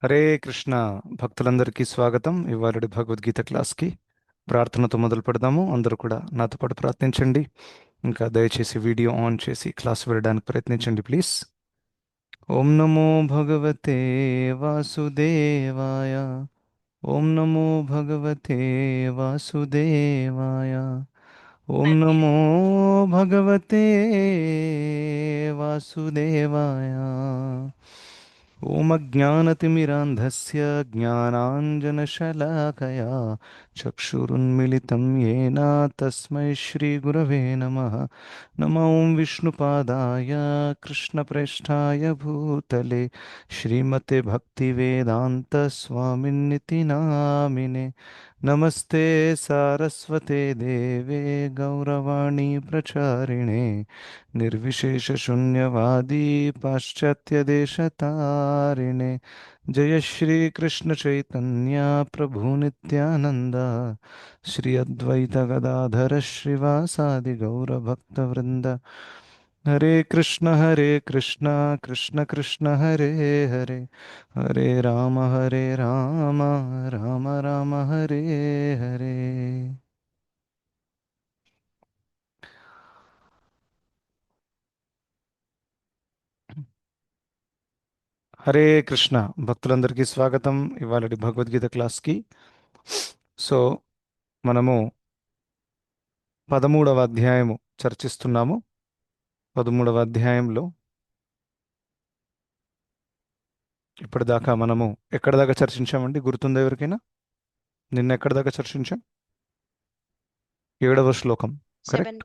హరే కృష్ణ భక్తులందరికీ స్వాగతం. ఇవాళ భగవద్గీత క్లాస్కి ప్రార్థనతో మొదలు పెడదాము. అందరూ కూడా నాతో పాటు ప్రార్థించండి. ఇంకా దయచేసి వీడియో ఆన్ చేసి క్లాస్ వినడానికి ప్రయత్నించండి ప్లీజ్. ఓం నమో భగవతే వాసుదేవాయ. ఓం నమో భగవతే వాసుదేవాయ. ఓం నమో భగవతే వాసుదేవాయ. ఓం అజ్ఞానతిమిరాంధస్య జ్ఞానాంజనశలాకయా చక్షురున్మిళితం येन తస్మై శ్రీగురవే నమః. నమో ఓం విష్ణుపాదాయ కృష్ణప్రేష్ఠాయ భూతలే శ్రీమతే భక్తివేదాంత స్వామిన్నితి నామినే. నమస్తే సారస్వతే దేవే గౌరవాణి ప్రచారిణే నిర్విశేషశూన్యవాदी पाश्चात्यदेशतारिणे. जय श्री कृष्ण चैतन्य प्रभु नित्यानंद श्री अद्वैत गदाधर श्रीवासादि गौरभक्तवृंद. हरे कृष्ण कृष्ण कृष्ण हरे हरे हरे राम राम राम हरे हरे. హరే కృష్ణ భక్తులందరికీ స్వాగతం ఇవాళ భగవద్గీత క్లాస్కి. సో మనము 13వ అధ్యాయము చర్చిస్తున్నాము. 13వ అధ్యాయంలో ఇప్పటిదాకా మనము ఎక్కడి దాకా చర్చించామండి? గుర్తుందా ఎవరికైనా? నిన్న ఎక్కడి దాకా చర్చించాం? 7వ శ్లోకం, సెవెన్ కరెక్ట్?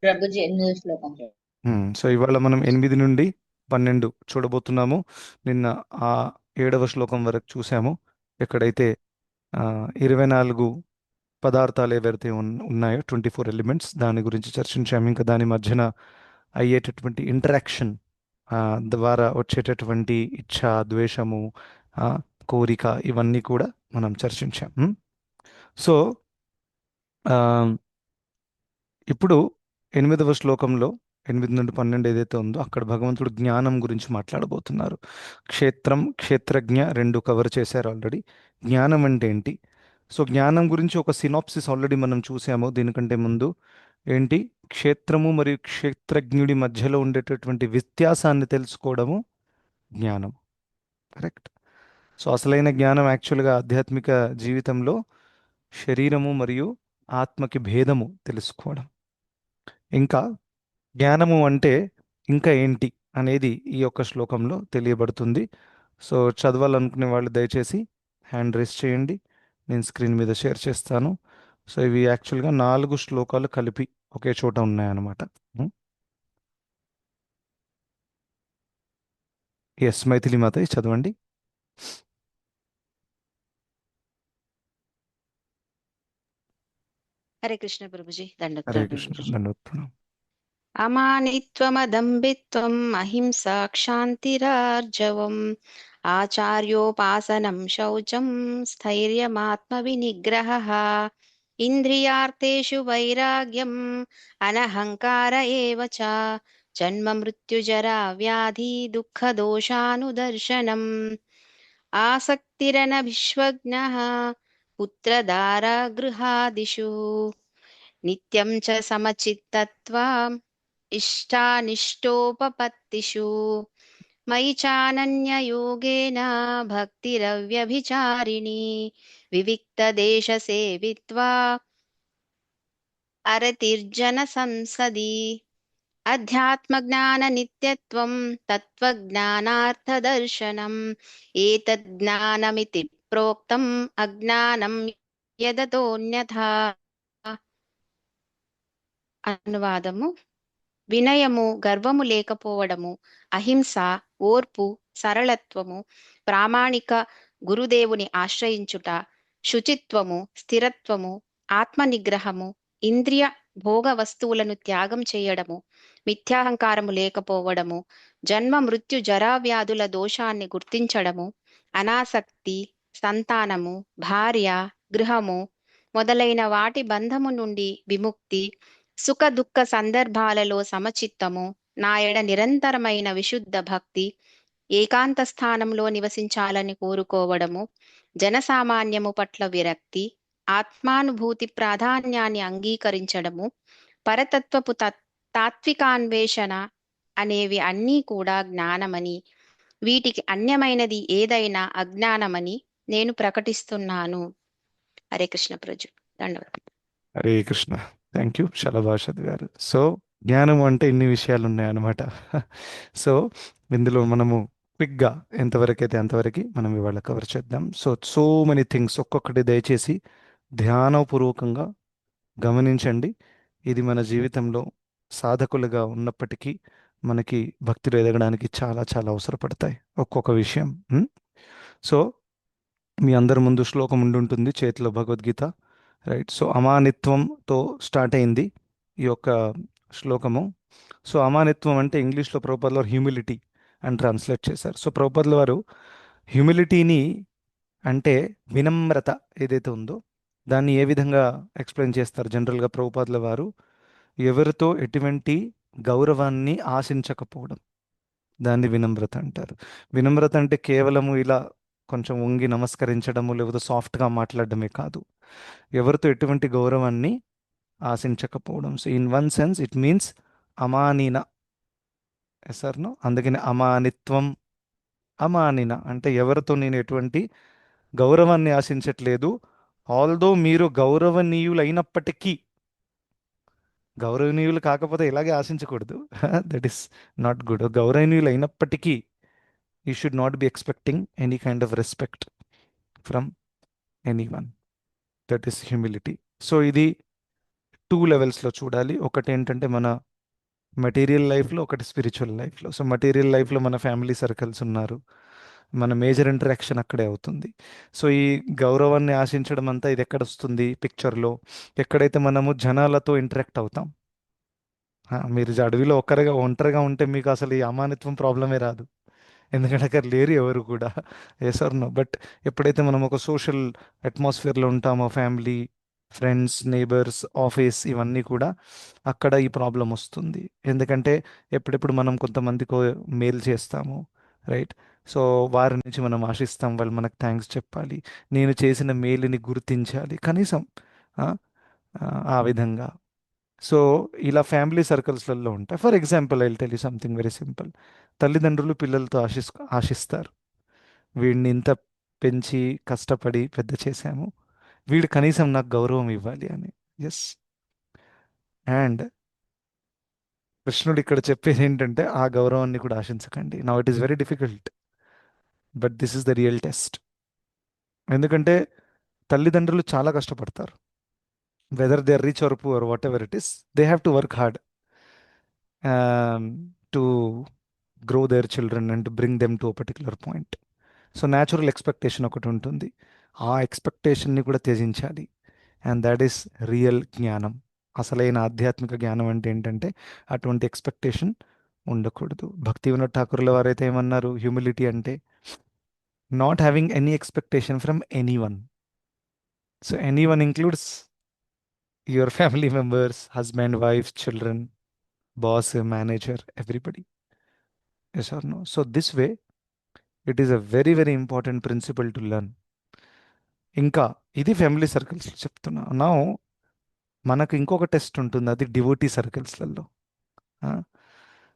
ప్రభుజీ 8వ శ్లోకం. సో ఇవాళ మనం 8 నుండి 12 చూడబోతున్నాము. నిన్న ఆ 7వ శ్లోకం వరకు చూసాము. ఎక్కడైతే 24 పదార్థాలు ఏవైతే ఉన్నాయో, 24 ఎలిమెంట్స్, దాని గురించి చర్చించాము. ఇంకా దాని మధ్యన అయ్యేటటువంటి ఇంటరాక్షన్ ద్వారా వచ్చేటటువంటి ఇచ్ఛ, ద్వేషము, ఆ, కోరిక, ఇవన్నీ కూడా మనం చర్చించాం. సో ఆ, ఇప్పుడు 8వ శ్లోకంలో 8 నుండి 12 ఏదైతే ఉందో అక్కడ భగవంతుడు జ్ఞానం గురించి మాట్లాడబోతున్నారు. క్షేత్రం, క్షేత్రజ్ఞ రెండు కవర్ చేశారు ఆల్రెడీ. జ్ఞానం అంటే ఏంటి? సో జ్ఞానం గురించి ఒక సినాప్సిస్ ఆల్రెడీ మనం చూసాము. దీనికంటే ముందు ఏంటి? క్షేత్రము మరియు క్షేత్రజ్ఞుడి మధ్యలో ఉండేటటువంటి వ్యత్యాసాన్ని తెలుసుకోవడము జ్ఞానం, కరెక్ట్? సో అసలైన జ్ఞానం యాక్చువల్గా ఆధ్యాత్మిక జీవితంలో శరీరము మరియు ఆత్మకి భేదము తెలుసుకోవడం. ఇంకా జ్ఞానము అంటే ఇంకా ఏంటి అనేది ఈ యొక్క శ్లోకంలో తెలియబడుతుంది. సో చదవాలనుకునే వాళ్ళు దయచేసి హ్యాండ్ రైస్ చేయండి, నేను స్క్రీన్ మీద షేర్ చేస్తాను. సో ఇవి యాక్చువల్గా 4 శ్లోకాలు కలిపి ఒకే చోట ఉన్నాయన్నమాట. ఎస్, మైథిలి మాత చదవండి. హరే కృష్ణ ప్రభుజీ, హరే దండోత్తరాలు కృష్ణ, ప్రభుజీ. దండవత్ ప్రణామం. అమానిత్వమదంబిత్వం అహింసా క్షాంతిరార్జవం ఆచార్యోపాసనం శౌచం స్థైర్యమాత్మ వినిగ్రహ ఇంద్రియార్థేషు వైరాగ్యం అనహంకార ఏవ చ జన్మ మృత్యుజరా వ్యాధి దుఃఖ దోషానుదర్శనం ఆసక్తిరనభిష్వజ్ఞః పుత్రదార గృహాదిషు నిత్యం చ సమచిత్తత్వం ఇష్టానిష్టోపపత్తిషు మయి చానన్యయోగేన భక్తిరవ్యభిచారిణి వివిక్తదేశ సేవిత్వా అరతిర్జన సంసది అధ్యాత్మజ్ఞాన నిత్యత్వం తత్వజ్ఞానార్థదర్శనం ఏతజ్ఞానమితి ప్రోక్తం అజ్ఞానం యదతోన్యథా. అనువాదము: వినయము, గర్వము లేకపోవడము, అహింస, ఓర్పు, సరళత్వము, ప్రామాణిక గురుదేవుని ఆశ్రయించుట, శుచిత్వము, స్థిరత్వము, ఆత్మ నిగ్రహము, ఇంద్రియ భోగ వస్తువులను త్యాగం చేయడము, మిథ్యాహంకారము లేకపోవడము, జన్మ మృత్యు జరా వ్యాధుల దోషాన్ని గుర్తించడము, అనాసక్తి, సంతానము, భార్య, గృహము మొదలైన వాటి బంధము నుండి విముక్తి, సుఖ దుఃఖ సందర్భాలలో సమచిత్తము, నా ఎడ నిరంతరమైన విశుద్ధ భక్తి, ఏకాంత స్థానంలో నివసించాలని కోరుకోవడము, జనసామాన్యము పట్ల విరక్తి, ఆత్మానుభూతి ప్రాధాన్యాన్ని అంగీకరించడము, పరతత్వపు తాత్వికాన్వేషణ అనేవి అన్నీ కూడా జ్ఞానమని, వీటికి అన్యమైనది ఏదైనా అజ్ఞానమని నేను ప్రకటిస్తున్నాను. హరే కృష్ణ ప్రజు. ధన్యవాదాలు. హరే కృష్ణ. థ్యాంక్ యూ, చాలా బాగా చదివారు. సో జ్ఞానం అంటే ఇన్ని విషయాలు ఉన్నాయన్నమాట. సో ఇందులో మనము క్విక్గా ఎంతవరకు అయితే అంతవరకు మనం ఇవాళ కవర్ చేద్దాం. సో మెనీ థింగ్స్, ఒక్కొక్కటి దయచేసి ధ్యానపూర్వకంగా గమనించండి. ఇది మన జీవితంలో సాధకులుగా ఉన్నప్పటికీ మనకి భక్తిలో ఎదగడానికి చాలా చాలా అవసరపడతాయి ఒక్కొక్క విషయం. సో మీ అందరి ముందు శ్లోకం ఉండుంటుంది చేతిలో, భగవద్గీత, రైట్? సో అమానిత్వంతో స్టార్ట్ అయింది ఈ యొక్క శ్లోకము. సో అమానిత్వం అంటే ఇంగ్లీష్లో ప్రభుపాదుల వారు హ్యూమిలిటీ అని ట్రాన్స్లేట్ చేశారు. సో ప్రభుపాదుల వారు హ్యూమిలిటీని అంటే వినమ్రత ఏదైతే ఉందో దాన్ని ఏ విధంగా ఎక్స్ప్లెయిన్ చేస్తారు జనరల్గా ప్రభుపాదుల వారు? ఎవరితో ఎటువంటి గౌరవాన్ని ఆశించకపోవడం, దాన్ని వినమ్రత అంటారు. వినమ్రత అంటే కేవలము ఇలా కొంచెం వంగి నమస్కరించడము లేకపోతే సాఫ్ట్గా మాట్లాడడమే కాదు, ఎవరితో ఎటువంటి గౌరవాన్ని ఆశించకపోవడం. So in one sense it means అమానీన. Yes or no? అందుకని అమానిత్వం, అమానిన అంటే ఎవరితో నేను ఎటువంటి గౌరవాన్ని ఆశించట్లేదు. ఆల్దో మీరు గౌరవనీయులైనప్పటికీ, గౌరవనీయులు కాకపోతే ఇలాగే ఆశించకూడదు. That is not good. గౌరవనీయులు అయినప్పటికీ you should not be expecting any kind of respect from any one. That is humility. So ఇది టూ లెవెల్స్లో చూడాలి. ఒకటి ఏంటంటే మన మెటీరియల్ లైఫ్లో, ఒకటి స్పిరిచువల్ లైఫ్లో. సో మెటీరియల్ లైఫ్లో మన ఫ్యామిలీ సర్కిల్స్ ఉన్నారు, మన మేజర్ ఇంటరాక్షన్ అక్కడే అవుతుంది. సో ఈ గౌరవాన్ని ఆశించడం అంతా ఇది ఎక్కడ వస్తుంది పిక్చర్లో? ఎక్కడైతే మనము జనాలతో ఇంటరాక్ట్ అవుతాం. మీరు అడవిలో ఒంటరిగా ఉంటే మీకు అసలు ఈ అమానిత్వం ప్రాబ్లమే రాదు, ఎందుకంటే అక్కడ లేరు ఎవరు కూడా. Yes or no? బట్ ఎప్పుడైతే మనం ఒక సోషల్ అట్మాస్ఫియర్లో ఉంటామో, ఫ్యామిలీ, ఫ్రెండ్స్, నేబర్స్, ఆఫీస్, ఇవన్నీ కూడా అక్కడ ఈ ప్రాబ్లం వస్తుంది. ఎందుకంటే ఎప్పుడెప్పుడు మనం కొంతమందికి మెయిల్ చేస్తాము, రైట్? సో వారి నుంచి మనం ఆశిస్తాం వాళ్ళు మనకు థ్యాంక్స్ చెప్పాలి, నేను చేసిన మెయిల్ని గుర్తించాలి కనీసం, ఆ, ఆ విధంగా. సో ఇలా ఫ్యామిలీ సర్కిల్స్లలో ఉంటాయి. For example I will tell you something very simple. తల్లిదండ్రులు పిల్లలతో ఆశిస్తారు, వీడిని ఇంత పెంచి కష్టపడి పెద్ద చేశాము, వీడు కనీసం నాకు గౌరవం ఇవ్వాలి అని. ఎస్. అండ్ కృష్ణుడు ఇక్కడ చెప్పేది ఏంటంటే ఆ గౌరవాన్ని కూడా ఆశించకండి. Now it is very difficult, but this is the real test. ఎందుకంటే తల్లిదండ్రులు చాలా కష్టపడతారు, whether they are rich or poor, whatever it is, they have to work hard to grow their children and bring them to a particular point. So natural expectation ఒకటి ఉంటుంది, ఆ ఎక్స్పెక్టేషన్ని కూడా త్యజించాలి. అండ్ దట్ ఈస్ రియల్ జ్ఞానం. అసలైన ఆధ్యాత్మిక జ్ఞానం అంటే ఏంటంటే అటువంటి ఎక్స్పెక్టేషన్ ఉండకూడదు. భక్తి వినోద్ ఠాకూర్ల వారైతే ఏమన్నారు హ్యూమిలిటీ అంటే? Not having any expectation from any one. So anyone includes your family members, husband, wife, children, boss, manager, everybody. Yes or no? So this way it is a very very important principle to learn. ఇంకా ఇది family circles చెప్తున్నా. నా మనకు ఇంకొక test ఉంటుంది, అది devotee సర్కిల్స్లలో.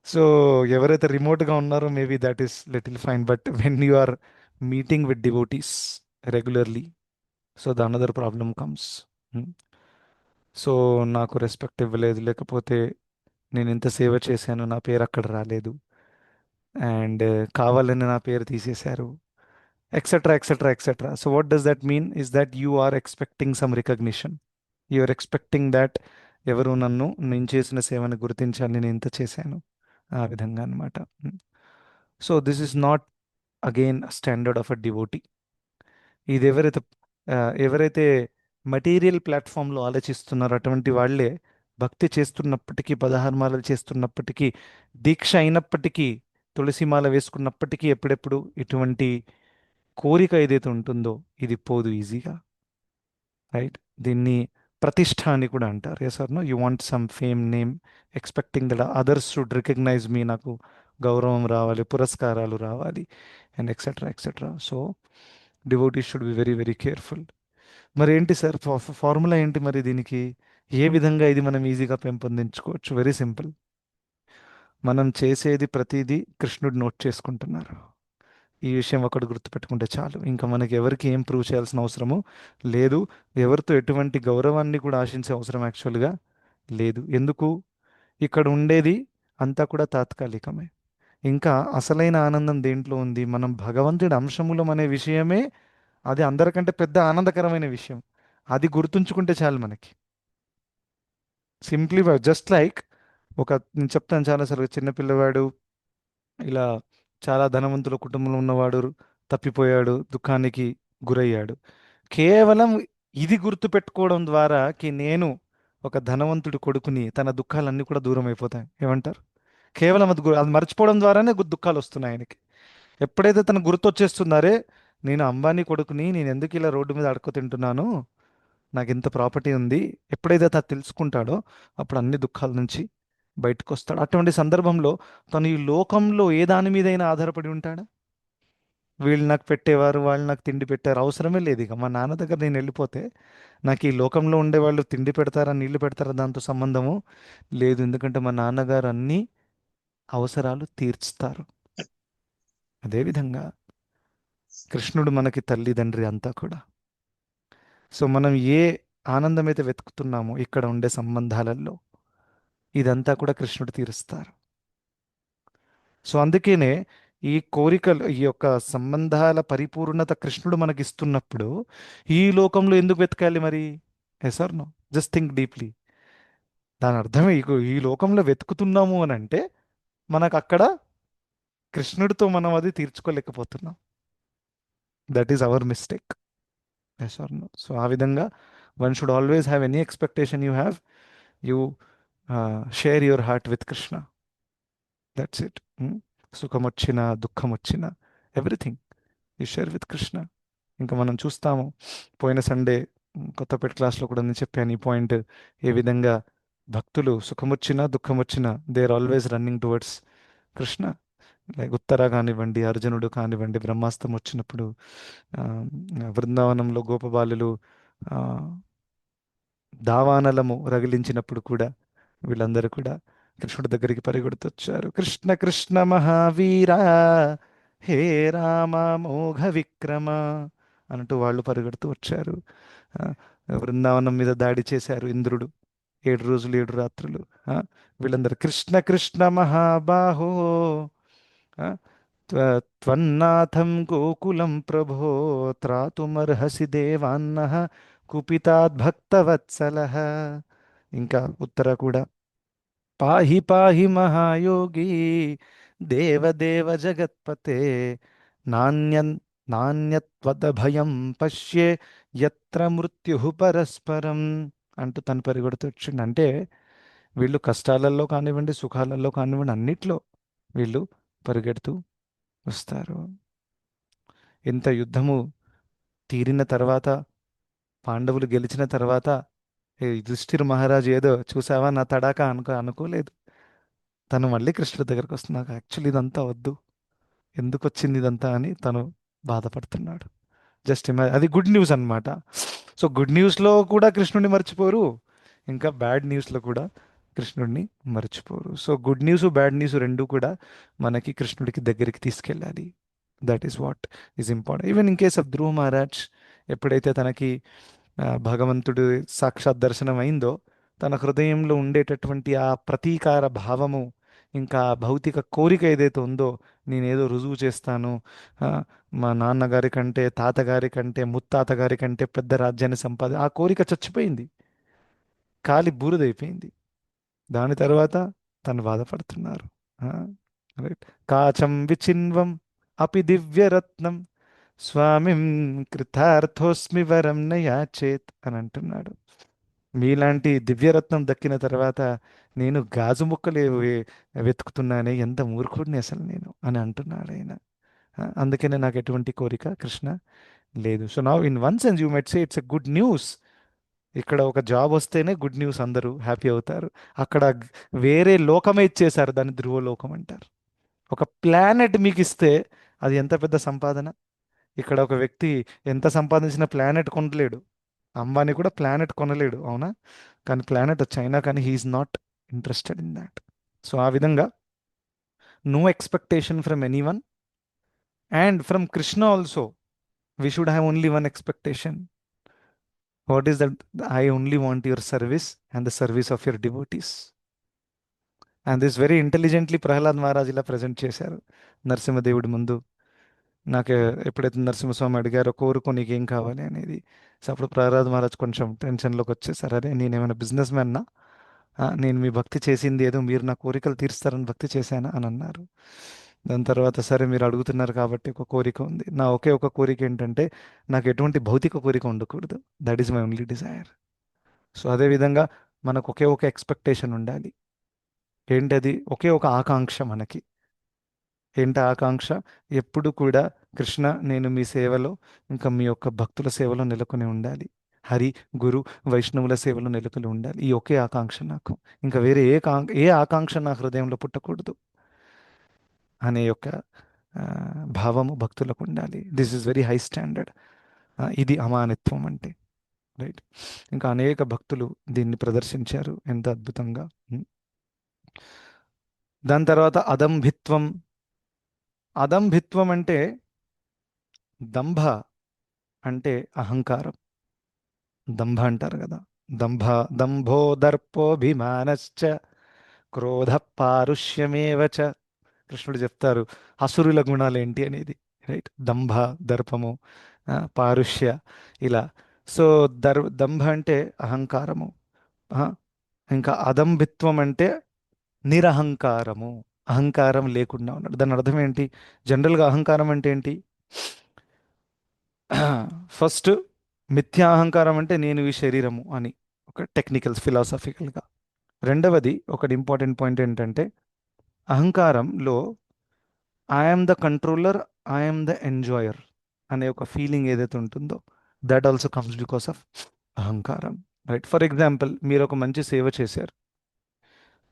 So ఎవరైతే రిమోట్గా ఉన్నారో maybe that is little fine, but when you are meeting with devotees regularly, so the another problem comes. So నాకు రెస్పెక్ట్ ఇవ్వలేదు, లేకపోతే నేను ఇంత సేవ చేశాను నా పేరు అక్కడ రాలేదు, అండ్ కావాలని నా పేరు తీసేశారు, etcetera etcetera etcetera. So what does that mean is that you are expecting some recognition. You are expecting that ఎవరు నన్ను, నేను చేసిన సేవను గుర్తించాలి, నేను ఇంత చేశాను, ఆ విధంగా అనమాట. So this is not again standard of a devotee. ఇది ఎవరైతే మటీరియల్ ప్లాట్ఫామ్లో ఆలోచిస్తున్నారో అటువంటి వాళ్ళే భక్తి చేస్తున్నప్పటికీ, పదహారమాలలు చేస్తున్నప్పటికీ, దీక్ష అయినప్పటికీ, తులసిమాల వేసుకున్నప్పటికీ ఎప్పుడెప్పుడు ఇటువంటి కోరిక ఏదైతే ఉంటుందో ఇది పోదు ఈజీగా, రైట్? దీన్ని ప్రతిష్ట అని కూడా అంటారు. Yes or no? You want some fame, name, expecting that others should recognize me, నాకు గౌరవం రావాలి, పురస్కారాలు రావాలి, and etcetera etcetera. So devotees should be very very careful. మరి ఏంటి సార్ ఫార్ములా ఏంటి మరి దీనికి? ఏ విధంగా ఇది మనం ఈజీగా పెంపొందించుకోవచ్చు? Very simple. మనం చేసేది ప్రతిదీ కృష్ణుడు నోట్ చేసుకుంటున్నారు. ఈ విషయం ఒకటి గుర్తుపెట్టుకుంటే చాలు. ఇంకా మనకి ఎవరికి ఏం ప్రూవ్ చేయాల్సిన అవసరము లేదు. ఎవరితో ఎటువంటి గౌరవాన్ని కూడా ఆశించే అవసరం యాక్చువల్గా లేదు. ఎందుకు? ఇక్కడ ఉండేది అంతా కూడా తాత్కాలికమే. ఇంకా అసలైన ఆనందం దేంట్లో ఉంది? మనం భగవంతుడి అంశములం అనే విషయమే అది అందరికంటే పెద్ద ఆనందకరమైన విషయం. అది గుర్తుంచుకుంటే చాలు మనకి. సింప్లీ జస్ట్ లైక్ నేను చెప్తాను చాలాసార్లు, చిన్నపిల్లవాడు ఇలా చాలా ధనవంతుల కుటుంబంలో ఉన్నవాడు తప్పిపోయాడు, దుఃఖానికి గురయ్యాడు. కేవలం ఇది గుర్తుపెట్టుకోవడం ద్వారా నేను ఒక ధనవంతుడి కొడుకుని, తన దుఃఖాలన్నీ కూడా దూరం అయిపోతాయి. ఏమంటారు? కేవలం అది మర్చిపోవడం ద్వారానే దుఃఖాలు వస్తున్నాయి ఆయనకి. ఎప్పుడైతే తన గుర్తొచ్చేస్తున్నారే, నేను అంబానీ కొడుకుని, నేను ఎందుకు ఇలా రోడ్డు మీద అడుక్కు తింటున్నాను, నాకు ఇంత ప్రాపర్టీ ఉంది, ఎప్పుడైతే అది తెలుసుకుంటాడో అప్పుడు అన్ని దుఃఖాల నుంచి బయటకు వస్తాడు. అటువంటి సందర్భంలో తను ఈ లోకంలో ఏ దాని మీదైనా ఆధారపడి ఉంటాడా? వీళ్ళు నాకు పెట్టేవారు, వాళ్ళు నాకు తిండి పెట్టారు, అవసరమే లేదు. ఇక మా నాన్న దగ్గర నేను వెళ్ళిపోతే నాకు ఈ లోకంలో ఉండేవాళ్ళు తిండి పెడతారా, నీళ్లు పెడతారా, దాంతో సంబంధము లేదు. ఎందుకంటే మా నాన్నగారు అన్ని అవసరాలు తీర్చుతారు. అదేవిధంగా కృష్ణుడు మనకి తల్లిదండ్రి అంతా కూడా. సో మనం ఏ ఆనందమైతే వెతుకుతున్నామో ఇక్కడ ఉండే సంబంధాలలో, ఇదంతా కూడా కృష్ణుడు తీరుస్తారు. సో అందుకనే ఈ కోరికలు, ఈ యొక్క సంబంధాల పరిపూర్ణత కృష్ణుడు మనకి ఇస్తున్నప్పుడు ఈ లోకంలో ఎందుకు వెతకాలి మరి? Yes or no? Just think deeply. దాని అర్థమే ఈ లోకంలో వెతుకుతున్నాము అని అంటే మనకు అక్కడ కృష్ణుడితో మనం అది తీర్చుకోలేకపోతున్నాం. That is our mistake. Yes or no? So ఆ విధంగా one should always have any expectation you have, you share your heart with Krishna. That's it. సుఖం వచ్చినా దుఃఖం వచ్చినా everything you share with Krishna. ఇంకా మనం చూస్తాము, పోయిన సండే కొత్తపేట క్లాస్లో కూడా నేను చెప్పాను ఈ పాయింట్. ఏ విధంగా భక్తులు సుఖం వచ్చినా దుఃఖం వచ్చినా they are always running towards Krishna. Like Uttara కానివ్వండి, అర్జునుడు కానివ్వండి, బ్రహ్మాస్త్రం వచ్చినప్పుడు, ఆ, బృందావనంలో గోపబాలులు ఆ, దావానలము రగిలించినప్పుడు కూడా వీళ్ళందరూ కూడా కృష్ణుడి దగ్గరికి పరిగెడుతొచ్చారు. కృష్ణ కృష్ణ మహావీర, హే రామ మోఘ విక్రమ అంటూ వాళ్ళు పరిగెడుతూ వచ్చారు. ఆ, బృందావనం మీద దాడి చేశారు ఇంద్రుడు, 7 రోజులు 7 రాత్రులు. ఆ, వీళ్ళందరూ కృష్ణ కృష్ణ మహాబాహో, ఆ, త్వన్నాథం గోకులం ప్రభో, త్రాతుమర్హసి దేవాన్నః కుపితాద్ భక్తవత్సలః. ఇంకా ఉత్తర కూడా పాహి పాహి మహాయోగి, దేవదేవ జగత్పతే, నాణ్యన్ నాణ్యత్వద భయం పశ్యే, యత్ర మృత్యు పరస్పరం అంటూ తను పరిగెడుతూ వచ్చిండు. అంటే వీళ్ళు కష్టాలలో కానివ్వండి, సుఖాలలో కానివ్వండి, అన్నిట్లో వీళ్ళు పరిగెడుతూ వస్తారు. ఇంత యుద్ధము తీరిన తర్వాత, పాండవులు గెలిచిన తర్వాత, ఏ యుధిష్ఠిర మహారాజు ఏదో చూసావా నా తడాకా అనుకోలేదు. తను మళ్ళీ కృష్ణుడి దగ్గరకు వస్తుంది. నాకు యాక్చువల్లీ ఇదంతా వద్దు, ఎందుకు వచ్చింది ఇదంతా అని తను బాధపడుతున్నాడు. జస్ట్ అది గుడ్ న్యూస్ అన్నమాట. సో గుడ్ న్యూస్లో కూడా కృష్ణుడిని మర్చిపోరు, ఇంకా బ్యాడ్ న్యూస్లో కూడా కృష్ణుడిని మర్చిపోరు. So good news bad news రెండు కూడా మనకి కృష్ణుడికి దగ్గరికి తీసుకెళ్ళాలి. That is what is important. Even in case of Dhruva Maharaj, ఎప్పుడైతే తనకి భగవంతుడు సాక్షాత్ దర్శనం అయిందో, తన హృదయంలో ఉండేటటువంటి ఆ ప్రతీకార భావము, ఇంకా భౌతిక కోరిక ఏదైతే ఉందో, నేనేదో రుజువు చేస్తాను, ఆ, మా నాన్నగారి కంటే, తాతగారి కంటే, ముత్తాతగారి కంటే పెద్ద రాజ్యాన్ని ఆ కోరిక చచ్చిపోయింది, కాలి బూడిదైపోయింది. దాని తర్వాత తను బాధపడుతున్నారు. రైట్. కాచం విచిన్వం అపి దివ్యరత్నం, స్వామిం కృతార్థోస్మి వరం నయాచేత్ అని అంటున్నాడు. మీలాంటి దివ్యరత్నం దక్కిన తర్వాత నేను గాజు ముక్కలు వెతుకుతున్నానే, ఎంత మూర్ఖుడిని అసలు నేను అని అంటున్నాడు ఆయన. అందుకనే నాకు ఎటువంటి కోరిక కృష్ణ లేదు. So now in one sense you met say it's a good news. ఇక్కడ ఒక జాబ్ వస్తేనే గుడ్ న్యూస్, అందరూ హ్యాపీ అవుతారు. అక్కడ వేరే లోకమే ఇచ్చేశారు, దాన్ని ధ్రువలోకం అంటారు. ఒక ప్లానెట్ మీకు ఇస్తే అది ఎంత పెద్ద సంపాదన. ఇక్కడ ఒక వ్యక్తి ఎంత సంపాదించిన ప్లానెట్ కొనలేడు. అంబానీ కూడా ప్లానెట్ కొనలేడు, అవునా? కానీ ప్లానెట్ చైనా, కానీ he is not interested in that. So ఆ విధంగా no expectation from any one, and from Krishna also we should have only one expectation. What is that? I only want your service and the service of your devotees. And this very intelligently Prahlad Maharaj ఇలా present చేశారు నరసింహదేవుడి ముందు. నాకు ఎప్పుడైతే నరసింహస్వామి అడిగారో కోరుకో నీకేం కావాలి అనేది, so అప్పుడు ప్రహ్లాద్ మహారాజ్ కొంచెం టెన్షన్లోకి వచ్చేసారు. అరే నేనేమైనా బిజినెస్ మ్యాన్నా? నేను మీ భక్తి చేసింది ఏదో మీరు నా కోరికలు తీరుస్తారని భక్తి చేశానా అని అన్నారు. దాని తర్వాత సరే మీరు అడుగుతున్నారు కాబట్టి ఒక కోరిక ఉంది. నా ఒకే ఒక కోరిక ఏంటంటే నాకు ఎటువంటి భౌతిక కోరిక ఉండకూడదు. That is my only Dzire. So అదేవిధంగా మనకు ఒకే ఒక ఎక్స్పెక్టేషన్ ఉండాలి. ఏంటది? ఒకే ఒక ఆకాంక్ష మనకి. ఏంటి ఆకాంక్ష? ఎప్పుడు కూడా కృష్ణ నేను మీ సేవలో, ఇంకా మీ యొక్క భక్తుల సేవలో నెలకొని ఉండాలి. హరి, గురు, వైష్ణవుల సేవలో నెలకొని ఉండాలి. ఈ ఒకే ఆకాంక్ష నాకు. ఇంకా వేరే ఏ ఆకాంక్ష నా హృదయంలో పుట్టకూడదు అనే యొక్క ఆ, భావము భక్తులకు ఉండాలి. This is very high standard. ఇది అమానిత్వం అంటే. రైట్. ఇంకా అనేక భక్తులు దీన్ని ప్రదర్శించారు ఎంత అద్భుతంగా. ఉం. దాని తర్వాత అదంభిత్వం. అదంభిత్వం అంటే దంభ అంటే అహంకారం. దంభ అంటారు కదా. దంభ, దంభో దర్పోభిమానశ్చ క్రోధ పారుష్యమేవ చ. కృష్ణుడు చెప్తారు అసురుల గుణాలు ఏంటి అనేది. రైట్. దంభ, దర్పము, పారుష్య, ఇలా. సో దంభ అంటే అహంకారము. ఆ, ఇంకా అదంభిత్వం అంటే నిరహంకారము. అహంకారం లేకుండా ఉన్నాడు. దాని అర్థం ఏంటి? జనరల్గా అహంకారం అంటే ఏంటి? ఫస్ట్, మిథ్యా అహంకారం అంటే నేను ఈ శరీరము అని, ఒక టెక్నికల్ ఫిలాసఫికల్గా. రెండవది ఒకటి ఇంపార్టెంట్ పాయింట్ ఏంటంటే అహంకారంలో I'm the controller, I'm the enjoyer అనే ఒక ఫీలింగ్ ఏదైతే ఉంటుందో that also comes because of అహంకారం. రైట్. ఫర్ ఎగ్జాంపుల్ మీరు ఒక మంచి సేవ చేశారు.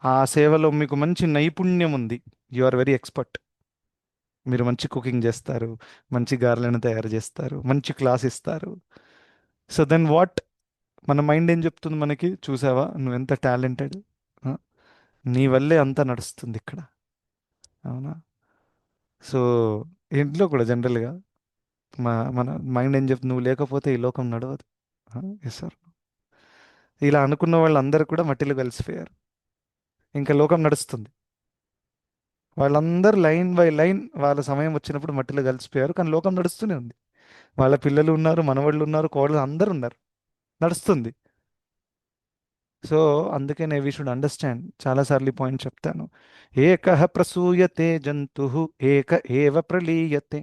ఆ సేవలో మీకు మంచి నైపుణ్యం ఉంది. You are very expert. మీరు మంచి కుకింగ్ చేస్తారు, మంచి గారెలను తయారు చేస్తారు, మంచి క్లాస్ ఇస్తారు. So then what? మన మైండ్ ఏం చెప్తుంది మనకి? చూసావా నువ్వు ఎంత టాలెంటెడ్, నీ వల్లే అంతా నడుస్తుంది ఇక్కడ, అవునా? సో ఇంట్లో కూడా జనరల్గా మన మైండ్ ఏం చెప్తుంది? నువ్వు లేకపోతే ఈ లోకం నడవదు. Yes sir. ఇలా అనుకున్న వాళ్ళందరూ కూడా మట్టిలో కలిసిపోయారు. ఇంకా లోకం నడుస్తుంది. వాళ్ళందరూ లైన్ బై లైన్ వాళ్ళ సమయం వచ్చినప్పుడు మట్టిలో కలిసిపోయారు, కానీ లోకం నడుస్తూనే ఉంది. వాళ్ళ పిల్లలు ఉన్నారు, మనవాళ్ళు ఉన్నారు, కోడలు అందరూ ఉన్నారు, నడుస్తుంది. సో అందుకనే వీ షుడ్ అండర్స్టాండ్. చాలాసార్లు ఈ పాయింట్ చెప్తాను. ఏకః ప్రసూయతే జంతు, ఏక ఏవ ప్రలీయతే,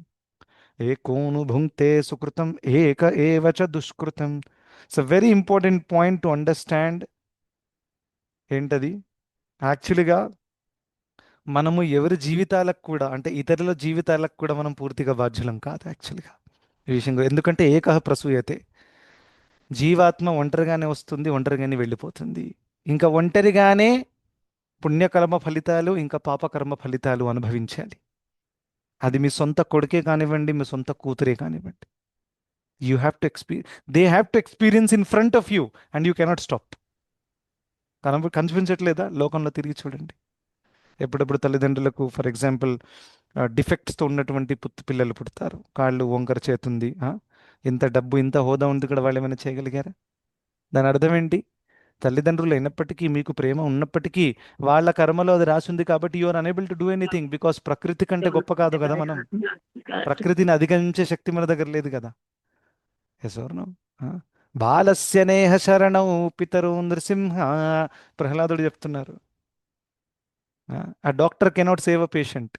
ఏకోను భుంక్తే సుకృతం, ఏక ఏవ చ దుష్కృతం. It's a very important point to understand. ఏంటది? యాక్చువల్గా మనము ఎవరి జీవితాలకు కూడా, అంటే ఇతరుల జీవితాలకు కూడా మనం పూర్తిగా బాధ్యులం కాదు యాక్చువల్గా ఈ విషయంలో. ఎందుకంటే ఏకః ప్రసూయతే, జీవాత్మ ఒంటరిగానే వస్తుంది, ఒంటరిగానే వెళ్ళిపోతుంది. ఇంకా ఒంటరిగానే పుణ్యకర్మ ఫలితాలు ఇంకా పాపకర్మ ఫలితాలు అనుభవించాలి. అది మీ సొంత కొడుకే కానివ్వండి, మీ సొంత కూతురే కానివ్వండి. You have to they have to experience in front of you and you cannot stop. కనిపించట్లేదా? లోకంలో తిరిగి చూడండి. ఎప్పుడప్పుడు తల్లిదండ్రులకు ఫర్ ఎగ్జాంపుల్ డిఫెక్ట్స్తో ఉన్నటువంటి పిల్లలు పుడతారు. కాళ్ళు వంకర చేతుంది, ఇంత డబ్బు ఇంత హోదా ఉంది కూడా, వాళ్ళు ఏమైనా చేయగలిగారా? దాని అర్థం ఏంటి? తల్లిదండ్రులు అయినప్పటికీ, మీకు ప్రేమ ఉన్నప్పటికీ, వాళ్ళ కర్మలో అది రాసింది కాబట్టి you are unable to do anything, because ప్రకృతి కంటే గొప్ప కాదు కదా మనం. ప్రకృతిని అధిగమించే శక్తి మన దగ్గర లేదు కదా. Yes or no? బాలస్య నేహ శరణౌ పితరో నృసింహ. ప్రహ్లాదుడు చెప్తున్నారు, a doctor cannot save a patient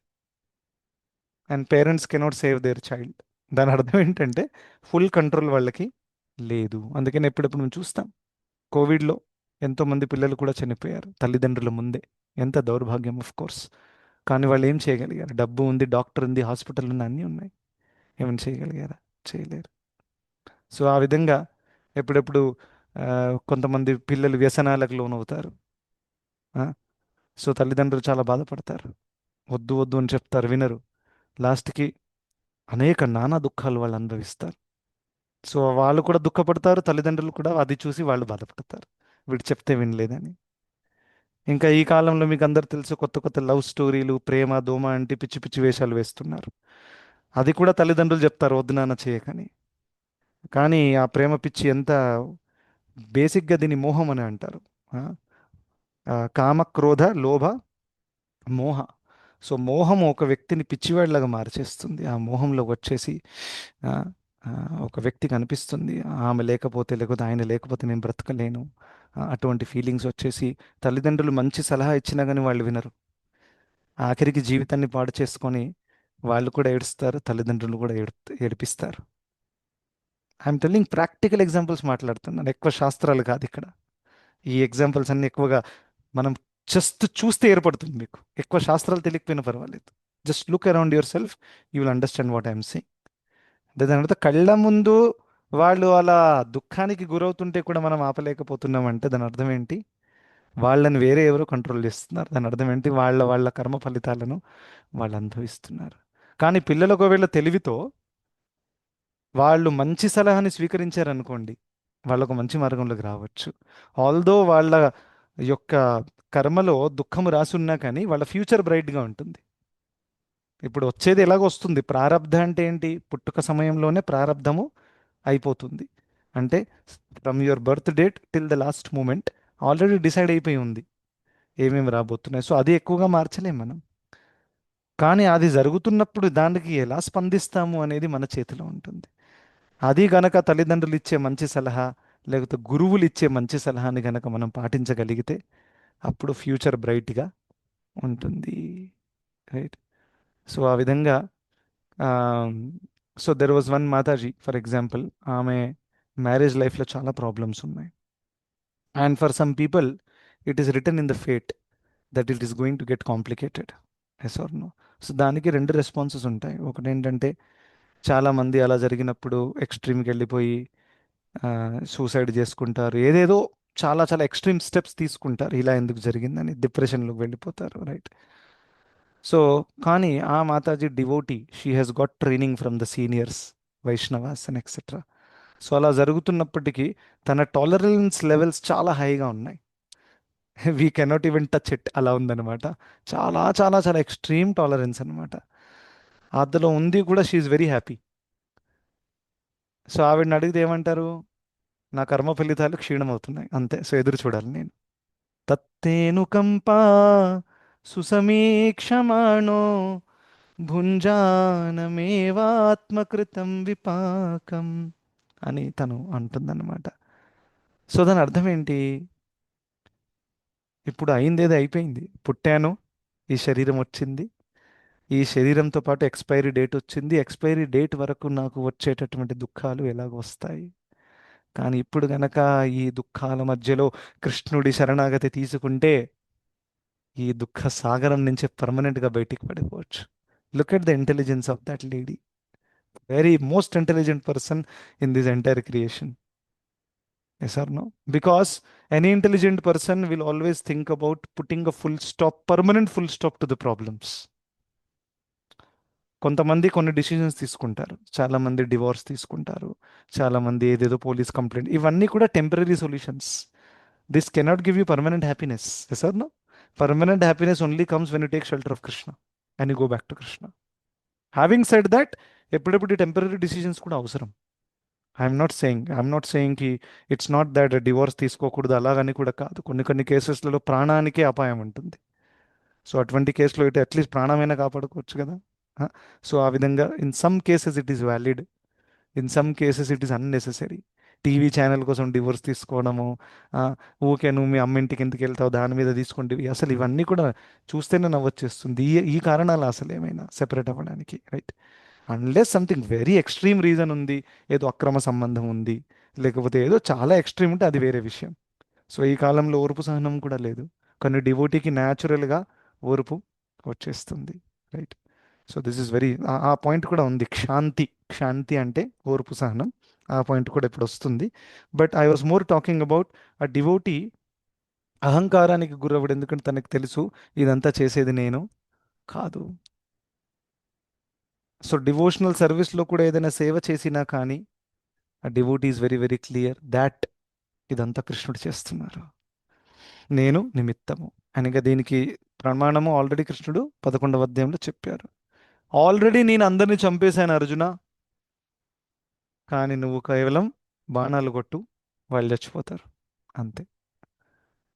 and parents cannot save their child. దాని అర్థం ఏంటంటే ఫుల్ కంట్రోల్ వాళ్ళకి లేదు. అందుకని ఎప్పుడెప్పుడు మనం చూస్తాం, కోవిడ్లో ఎంతోమంది పిల్లలు కూడా చనిపోయారు తల్లిదండ్రుల ముందే. ఎంత దౌర్భాగ్యం, ఆఫ్ కోర్స్. కానీ వాళ్ళు ఏం చేయగలిగారు? డబ్బు ఉంది, డాక్టర్ ఉంది, హాస్పిటల్ ఉంది, అన్నీ ఉన్నాయి. ఏమైనా చేయగలిగారా? చేయలేరు. సో ఆ విధంగా ఎప్పుడెప్పుడు ఆ, కొంతమంది పిల్లలు వ్యసనాలకు లోనవుతారు. సో తల్లిదండ్రులు చాలా బాధపడతారు. వద్దు వద్దు అని చెప్తారు, వినరు. లాస్ట్కి అనేక నానా దుఃఖాలు వాళ్ళు అనుభవిస్తారు. సో వాళ్ళు కూడా దుఃఖపడతారు, తల్లిదండ్రులు కూడా అది చూసి వాళ్ళు బాధపడతారు, వీడు చెప్తే వినలేదని. ఇంకా ఈ కాలంలో మీకు అందరు తెలుసు, కొత్త కొత్త లవ్ స్టోరీలు, ప్రేమ దోమ అంటే పిచ్చి పిచ్చి వేషాలు వేస్తున్నారు. అది కూడా తల్లిదండ్రులు చెప్తారు వద్దు నాన్న చేయకని. కానీ ఆ ప్రేమ పిచ్చి ఎంత బేసిక్గా దీన్ని మోహం అని అంటారు. ఆ, కామ క్రోధ లోభ మోహ. సో మోహం ఒక వ్యక్తిని పిచ్చివాడిలాగా మార్చేస్తుంది. ఆ మోహంలో వచ్చేసి ఆ, ఆ, ఒక వ్యక్తి కనిపిస్తుంది, ఆమె లేకపోతే, లేకపోతే ఆయన లేకపోతే నేను బ్రతకలేను. అటువంటి ఫీలింగ్స్ వచ్చేసి తల్లిదండ్రులు మంచి సలహా ఇచ్చినా కానీ వాళ్ళు వినరు. ఆఖరికి జీవితాన్ని పాడు చేసుకొని వాళ్ళు కూడా ఏడుస్తారు, తల్లిదండ్రులు కూడా ఏడిపిస్తారు. ఐఎమ్ టెల్లింగ్ ప్రాక్టికల్ ఎగ్జాంపుల్స్ మాట్లాడుతున్నాను, ఎక్కువ శాస్త్రాలు కాదు ఇక్కడ. ఈ ఎగ్జాంపుల్స్ అన్ని ఎక్కువగా మనం జస్ట్ చూస్తే ఏర్పడుతుంది మీకు. ఎక్కువ శాస్త్రాలు తెలియకపోయినా పర్వాలేదు. Just look around your self, you will understand what I'm saying. దాని అర్థం కళ్ళ ముందు వాళ్ళు అలా దుఃఖానికి గురవుతుంటే కూడా మనం ఆపలేకపోతున్నాం అంటే దాని అర్థం ఏంటి? వాళ్ళని వేరే ఎవరో కంట్రోల్ చేస్తున్నారు. దాని అర్థం ఏంటి? వాళ్ళ వాళ్ళ కర్మ ఫలితాలను వాళ్ళు అనుభవిస్తున్నారు. కానీ పిల్లలకు ఒకవేళ తెలివితో వాళ్ళు మంచి సలహాని స్వీకరించారనుకోండి, వాళ్ళకు మంచి మార్గంలోకి రావచ్చు. ఆల్దో వాళ్ళ యొక్క కర్మలో దుఃఖము రాసి ఉన్నా కానీ వాళ్ళ ఫ్యూచర్ బ్రైట్గా ఉంటుంది. ఇప్పుడు వచ్చేది ఎలాగో వస్తుంది. ప్రారబ్ధ అంటే ఏంటి? పుట్టుక సమయంలోనే ప్రారబ్ధము అయిపోతుంది. అంటే from your birth date till the last moment already decide అయిపోయి ఉంది ఏమేమి రాబోతున్నాయి. సో అది ఎక్కువగా మార్చలేం మనం. కానీ అది జరుగుతున్నప్పుడు దానికి ఎలా స్పందిస్తాము అనేది మన చేతిలో ఉంటుంది. అది గనక తల్లిదండ్రులు ఇచ్చే మంచి సలహా, లేకపోతే గురువులు ఇచ్చే మంచి సలహాని గనక మనం పాటించగలిగితే అప్పుడు ఫ్యూచర్ బ్రైట్గా ఉంటుంది. రైట్. సో ఆ విధంగా so there was one Mataji for example. ఆమె మ్యారేజ్ లైఫ్లో చాలా ప్రాబ్లమ్స్ ఉన్నాయి. And for some people it is return in the fate that it is going to get complicated. Yes or no? So దానికి రెండు responses ఉంటాయి. ఒకటి ఏంటంటే చాలామంది అలా జరిగినప్పుడు ఎక్స్ట్రీమ్కి వెళ్ళిపోయి సూసైడ్ చేసుకుంటారు, ఏదేదో చాలా చాలా ఎక్స్ట్రీమ్ స్టెప్స్ తీసుకుంటారు, ఇలా ఎందుకు జరిగిందని డిప్రెషన్లోకి వెళ్ళిపోతారు. రైట్. సో కానీ ఆ Mataji devotee, she has got training from the seniors, Vaishnavas and etcetera. So అలా జరుగుతున్నప్పటికీ తన టాలరెన్స్ లెవెల్స్ చాలా హైగా ఉన్నాయి. We cannot even touch it, అలా ఉందన్నమాట. చాలా చాలా చాలా ఎక్స్ట్రీమ్ టాలరెన్స్ అనమాట. అందులో ఉంది కూడా, షీఈ్ వెరీ హ్యాపీ. సో ఆవిడని అడిగితే ఏమంటారు? నా కర్మ ఫలితాలు క్షీణమవుతున్నాయి అంతే, సో ఎదురు చూడాలి నేను. తత్తేను కంపా సుసమీక్షమాణో భుంజానమేవాత్మకృతం విపాకం అని తను అంటుందన్నమాట. సో దాని అర్థం ఏంటి? ఇప్పుడు అయిందేదో అయిపోయింది. పుట్టాను, ఈ శరీరం వచ్చింది, ఈ శరీరంతో పాటు ఎక్స్పైరీ డేట్ వచ్చింది, ఎక్స్పైరీ డేట్ వరకు నాకు వచ్చేటటువంటి దుఃఖాలు ఎలాగ వస్తాయి. కానీ ఇప్పుడు గనక ఈ దుఃఖాల మధ్యలో కృష్ణుడి శరణాగతి తీసుకుంటే ఈ దుఃఖ సాగరం నుంచి పర్మనెంట్గా బయటికి పడిపోవచ్చు. Look at the intelligence of that lady, very most intelligent person in this entire creation. Yes or no? Because any intelligent person will always think about putting a full stop, permanent full stop to the problems. కొంతమంది కొన్ని decisions తీసుకుంటారు, చాలామంది divorce తీసుకుంటారు, చాలామంది ఏదేదో police complaint, ఇవన్నీ కూడా temporary solutions. This cannot give you permanent happiness. Yes or no? Permanent happiness only comes when you take shelter of Krishna and you go back to Krishna. Having said that, ఎప్పుడెప్పుడు ఈ temporary decisions కూడా అవసరం. I'm not saying కి it's not that divorce తీసుకోకూడదు అలాగని కూడా కాదు. కొన్ని కొన్ని కేసెస్లలో ప్రాణానికే అపాయం ఉంటుంది. సో అటువంటి కేసులో అయితే అట్లీస్ట్ ప్రాణమైనా కాపాడుకోవచ్చు కదా. సో ఆ విధంగా in some cases it is valid, in some cases it is unnecessary. TV channel కోసం డివోర్స్ తీసుకోవడము, ఆ, ఊకే నువ్వు మీ అమ్మ ఇంటికి ఎందుకు వెళ్తావు దాని మీద తీసుకుంటే, అసలు ఇవన్నీ కూడా చూస్తేనే నవ్వొచ్చేస్తుంది. ఈ కారణాలు అసలు ఏమైనా సెపరేట్ అవ్వడానికి, right? Unless something very extreme reason ఉంది, ఏదో అక్రమ సంబంధం ఉంది, లేకపోతే ఏదో చాలా ఎక్స్ట్రీమ్ ఉంటే అది వేరే విషయం. సో ఈ కాలంలో ఓర్పు సహనం కూడా లేదు, కానీ డివోటీకి న్యాచురల్గా ఓర్పు వచ్చేస్తుంది. Right. So this is very, ఆ పాయింట్ కూడా ఉంది, క్షాంతి. క్షాంతి అంటే ఓర్పు సహనం, ఆ పాయింట్ కూడా ఇప్పుడు వస్తుంది. But I was more talking about ఆ డివోటీ అహంకారానికి గురవ్వడు, ఎందుకంటే తనకు తెలుసు ఇదంతా చేసేది నేను, కాదు. సో డివోషనల్ సర్వీస్లో కూడా ఏదైనా సేవ చేసినా కానీ ఆ devotee is very very clear that ఇదంతా కృష్ణుడు చేస్తున్నారు, నేను నిమిత్తము. అనగా దీనికి ప్రమాణము ఆల్రెడీ కృష్ణుడు 11వ అధ్యాయంలో చెప్పారు. ఆల్రెడీ నేను అందరిని చంపేశాను అర్జున, కానీ నువ్వు కేవలం బాణాలు కొట్టు, వాళ్ళు చచ్చిపోతారు అంతే.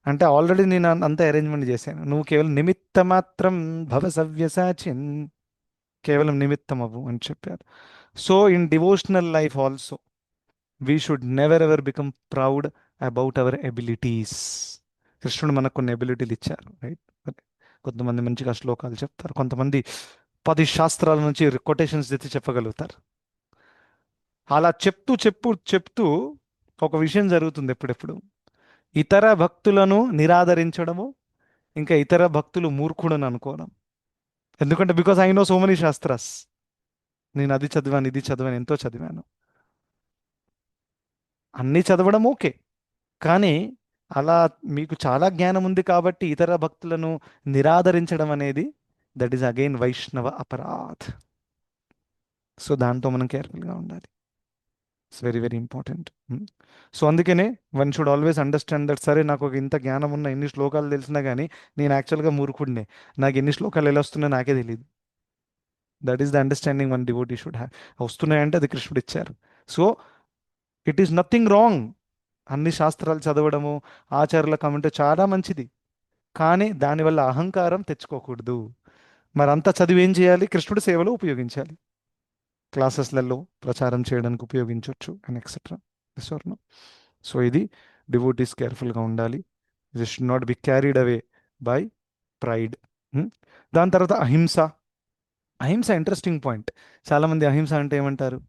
అంటే ఆల్రెడీ నేను అంత అరేంజ్మెంట్ చేశాను, నువ్వు కేవలం నిమిత్త మాత్రం భవ సవ్యసాచిన్, కేవలం నిమిత్తం అవ్వు అని చెప్పారు. So in devotional life also we should never ever become proud about our abilities. కృష్ణుడు మనకు కొన్ని ఎబిలిటీలు ఇచ్చారు, రైట్? కొంతమంది మంచిగా శ్లోకాలు చెప్తారు, కొంతమంది 10 శాస్త్రాల నుంచి కొటేషన్స్ తెచ్చి చెప్పగలుగుతారు. అలా చెప్తూ చెప్తూ ఒక విషయం జరుగుతుంది ఎప్పుడెప్పుడు, ఇతర భక్తులను నిరాదరించడము, ఇంకా ఇతర భక్తులు మూర్ఖుడని అనుకోవడం. ఎందుకంటే because I know so many shastras, నేను అది చదివాను ఇది చదివాను ఎంతో చదివాను. అన్నీ చదవడం ఓకే, కానీ అలా మీకు చాలా జ్ఞానం ఉంది కాబట్టి ఇతర భక్తులను నిరాదరించడం అనేది దట్ ఈస్ అగైన్ వైష్ణవ అపరాధ్. సో దాంతో మనం కేర్ఫుల్గా ఉండాలి. It's very very important. So అందుకనే one should always understand that సరే నాకు ఒక ఇంత జ్ఞానం ఉన్న ఎన్ని శ్లోకాలు తెలిసినా కానీ నేను యాక్చువల్గా మూర్ఖుడినే, నాకు ఎన్ని శ్లోకాలు ఎలా వస్తున్నాయో నాకే తెలియదు. That is the understanding one devotee should have. వస్తున్నాయంటే అది కృష్ణుడు ఇచ్చారు. So it is nothing wrong అన్ని శాస్త్రాలు చదవడము, ఆచార్యుల కమెంట్ చాలా మంచిది, కానీ దానివల్ల అహంకారం తెచ్చుకోకూడదు. మరంతా చదివి ఏం చేయాలి? కృష్ణుడి సేవలో ఉపయోగించాలి, క్లాసెస్లలో ప్రచారం చేయడానికి ఉపయోగించవచ్చు అండ్ ఎక్సెట్రా. స్వర్ణం. సో ఇది డివోటీస్ కేర్ఫుల్గా ఉండాలి. The should not be carried away by pride. దాని తర్వాత అహింస. అహింస ఇంట్రెస్టింగ్ పాయింట్. చాలామంది అహింస అంటే ఏమంటారు?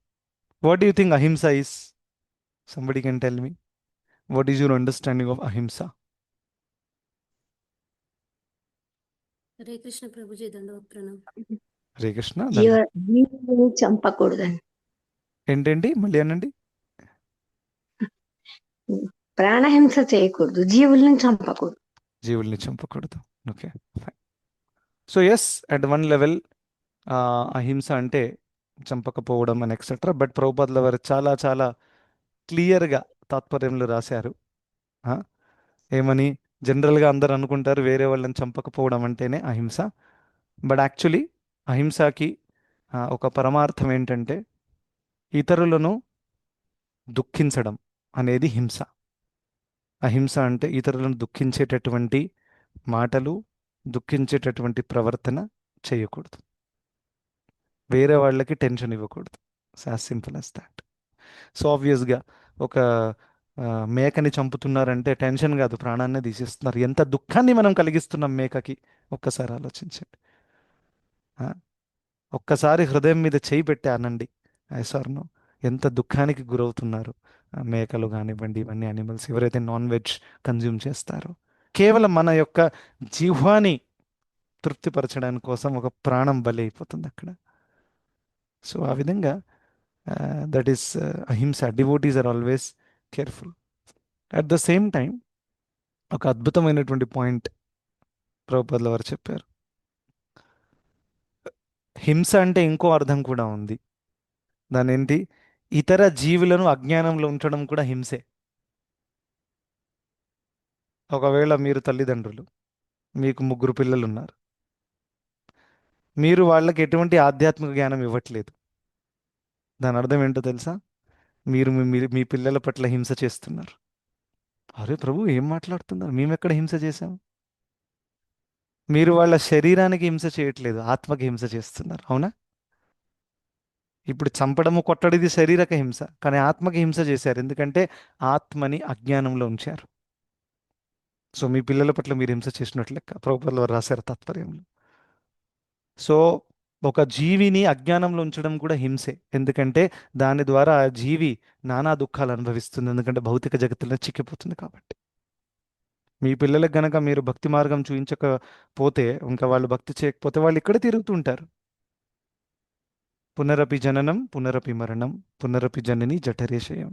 వాట్ యూ థింక్ అహింస is? Somebody can tell me, what is your understanding of అహింస? హరే కృష్ణ ప్రభుజీ, దండవత్ ప్రణామం. హరే కృష్ణ. జీవులను చంపకూడదని, ఏంటండి మళ్ళీ అనండి? ప్రాణహింస చేయకూడదు, జీవులను చంపకూడదు. జీవుల్ని చంపకూడదు. Okay, fine. So yes, at one level అహింస అంటే చంపకపోవడం అని ఎక్సెట్రా. బట్ ప్రభుపాదుల వారు చాలా చాలా క్లియర్గా తాత్పర్యంలో రాశారు. ఆ, ఏమని? జనరల్గా అందరు అనుకుంటారు వేరే వాళ్ళని చంపకపోవడం అంటేనే అహింస. బట్ యాక్చువల్లీ అహింసకి ఒక పరమార్థం ఏంటంటే ఇతరులను దుఃఖించడం అనేది హింస. అహింస అంటే ఇతరులను దుఃఖించేటటువంటి మాటలు, దుఃఖించేటటువంటి ప్రవర్తన చేయకూడదు, వేరే వాళ్ళకి టెన్షన్ ఇవ్వకూడదు. As simple as that. So ఆబ్వియస్గా ఒక మేకని చంపుతున్నారంటే టెన్షన్ కాదు, ప్రాణాన్నే తీసేస్తున్నారు. ఎంత దుఃఖాన్ని మనం కలిగిస్తున్నాం మేకకి ఒక్కసారి ఆలోచించండి. ఆ, ఒక్కసారి హృదయం మీద చేయి పెట్టి అనండి, ఐసార్ను ఎంత దుఃఖానికి గురవుతున్నారు మేకలు కానివ్వండి, ఇవన్నీ యానిమల్స్ ఎవరైతే నాన్ వెజ్ కన్జ్యూమ్ చేస్తారో. కేవలం మన యొక్క జీవాన్ని తృప్తిపరచడానికి కోసం ఒక ప్రాణం బలి అయిపోతుంది అక్కడ. సో ఆ విధంగా that is ahimsa. Devotees are always careful. At the same time ఒక అద్భుతమైనటువంటి పాయింట్ ప్రభుపాదుల వారు చెప్పారు. హింస అంటే ఇంకో అర్థం కూడా ఉంది. దాని ఏంటి? ఇతర జీవులను అజ్ఞానంలో ఉంచడం కూడా హింసే. ఒకవేళ మీరు తల్లిదండ్రులు, మీకు 3 పిల్లలు ఉన్నారు, మీరు వాళ్ళకి ఎటువంటి ఆధ్యాత్మిక జ్ఞానం ఇవ్వట్లేదు, దాని అర్థం ఏంటో తెలుసా? మీరు మీ పిల్లల పట్ల హింస చేస్తున్నారు. అరే ప్రభు ఏం మాట్లాడుతున్నారు, మేము ఎక్కడ హింస చేశాం? మీరు వాళ్ళ శరీరానికి హింస చేయట్లేదు, ఆత్మకి హింస చేస్తున్నారు, అవునా? ఇప్పుడు చంపడము కొట్టడిది శరీరక హింస, కానీ ఆత్మకి హింస చేశారు, ఎందుకంటే ఆత్మని అజ్ఞానంలో ఉంచారు. సో మీ పిల్లల పట్ల మీరు హింస చేసినట్లు లెక్క, ప్రభుపాదుల వారు రాశారు తాత్పర్యంలో. సో ఒక జీవిని అజ్ఞానంలో ఉంచడం కూడా హింసే, ఎందుకంటే దాని ద్వారా ఆ జీవి నానా దుఃఖాలు అనుభవిస్తుంది, ఎందుకంటే భౌతిక జగత్తులో చిక్కిపోతుంది కాబట్టి. మీ పిల్లలకు గనక మీరు భక్తి మార్గం చూపించకపోతే, ఇంకా వాళ్ళు భక్తి చేయకపోతే వాళ్ళు ఇక్కడే తిరుగుతూ ఉంటారు. పునరపి జననం పునరపి మరణం పునరపి జనని జఠరేశయం.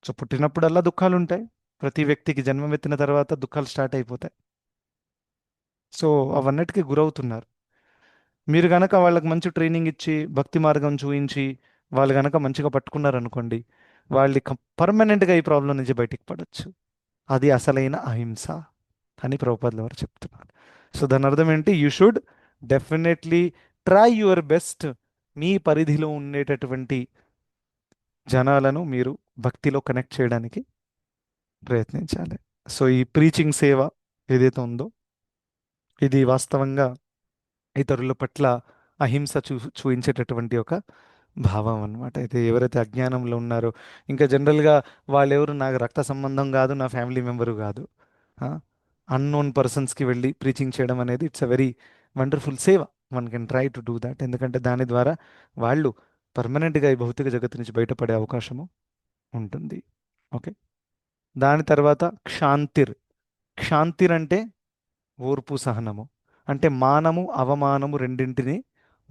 సో పుట్టినప్పుడల్లా దుఃఖాలు ఉంటాయి, ప్రతి వ్యక్తికి జన్మమెత్తిన తర్వాత దుఃఖాలు స్టార్ట్ అయిపోతాయి. సో అవన్నిటికీ గురవుతున్నారు. మీరు గనక వాళ్ళకి మంచి ట్రైనింగ్ ఇచ్చి భక్తి మార్గం చూయించి వాళ్ళు గనక మంచిగా పట్టుకున్నారనుకోండి, వాళ్ళు పర్మనెంట్గా ఈ ప్రాబ్లం నుంచి బయటికి పడవచ్చు. అది అసలైన అహింస అని ప్రభుపాదుల వారు చెప్తున్నారు. సో దాని అర్థం ఏంటి? You should definitely try your best. మీ పరిధిలో ఉండేటటువంటి జనాలను మీరు భక్తిలో కనెక్ట్ చేయడానికి ప్రయత్నించాలి. సో ఈ ప్రీచింగ్ సేవ ఏదైతే ఉందో ఇది వాస్తవంగా ఇతరుల పట్ల అహింస చూపించేటటువంటి ఒక భావం అన్నమాట. అయితే ఎవరైతే అజ్ఞానంలో ఉన్నారో, ఇంకా జనరల్గా వాళ్ళెవరు నాకు రక్త సంబంధం కాదు, నా ఫ్యామిలీ మెంబరు కాదు, అన్నోన్ పర్సన్స్కి వెళ్ళి ప్రీచింగ్ చేయడం అనేది ఇట్స్ అ వెరీ వండర్ఫుల్ సేవ. One can try to do that. ఎందుకంటే దాని ద్వారా వాళ్ళు పర్మనెంట్గా ఈ భౌతిక జగత్తు నుంచి బయటపడే అవకాశము ఉంటుంది. ఓకే. దాని తర్వాత క్షాంతిర్. క్షాంతిర్ అంటే ఓర్పు సహనము. అంటే మానము అవమానము రెండింటిని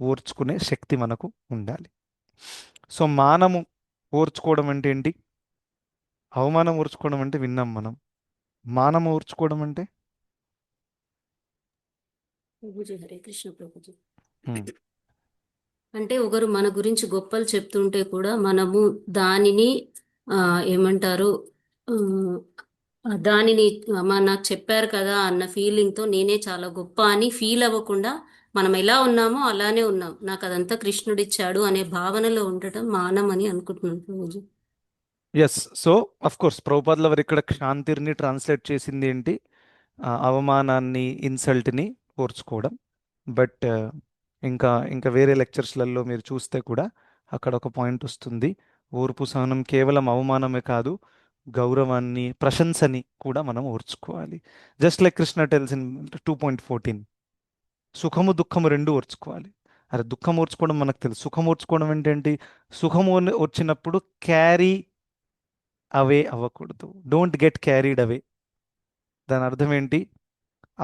ఓర్చుకునే శక్తి మనకు ఉండాలి. సో మానము ఓర్చుకోవడం అంటే ఏంటి? అవమానం ఓర్చుకోవడం అంటే విన్నాం మనం. మానము ఓర్చుకోవడం అంటే ప్రభుజీ హరే కృష్ణ ప్రభుజీ. హ్మ్, అంటే ఒకరు మన గురించి గొప్పలు చెప్తుంటే కూడా మనము దానిని ఏమంటారు, ఆ, దానిని నాకు చెప్పారు కదా అన్న ఫీలింగ్ తో నేనే చాలా గొప్ప అని ఫీల్ అవ్వకుండా మనం ఎలా ఉన్నామో అలానే ఉన్నాం, నాకు అదంతా కృష్ణుడిచ్చాడు అనే భావనలో ఉండటం మానం అని అనుకుంటున్నాను Prabhuji. Yes. So of course ప్రభుపాదుల వారు ఇక్కడ క్షాంతిర్ని ట్రాన్స్లేట్ చేసింది ఏంటి? అవమానాన్ని, ఇన్సల్ట్ని ఓర్చుకోవడం. బట్ ఇంకా ఇంకా వేరే లెక్చర్స్లలో మీరు చూస్తే కూడా అక్కడ ఒక పాయింట్ వస్తుంది. ఓర్పు సహనం కేవలం అవమానమే కాదు, గౌరవాన్ని, ప్రశంసని కూడా మనం ఓర్చుకోవాలి. Just like Krishna tells in 2.14, సుఖము దుఃఖము రెండు ఓర్చుకోవాలి. అరే దుఃఖం ఓర్చుకోవడం మనకు తెలుసు, సుఖం ఓర్చుకోవడం ఏంటంటే సుఖము వచ్చినప్పుడు క్యారీ అవే అవ్వకూడదు. Don't get carried away. దాని అర్థం ఏంటి?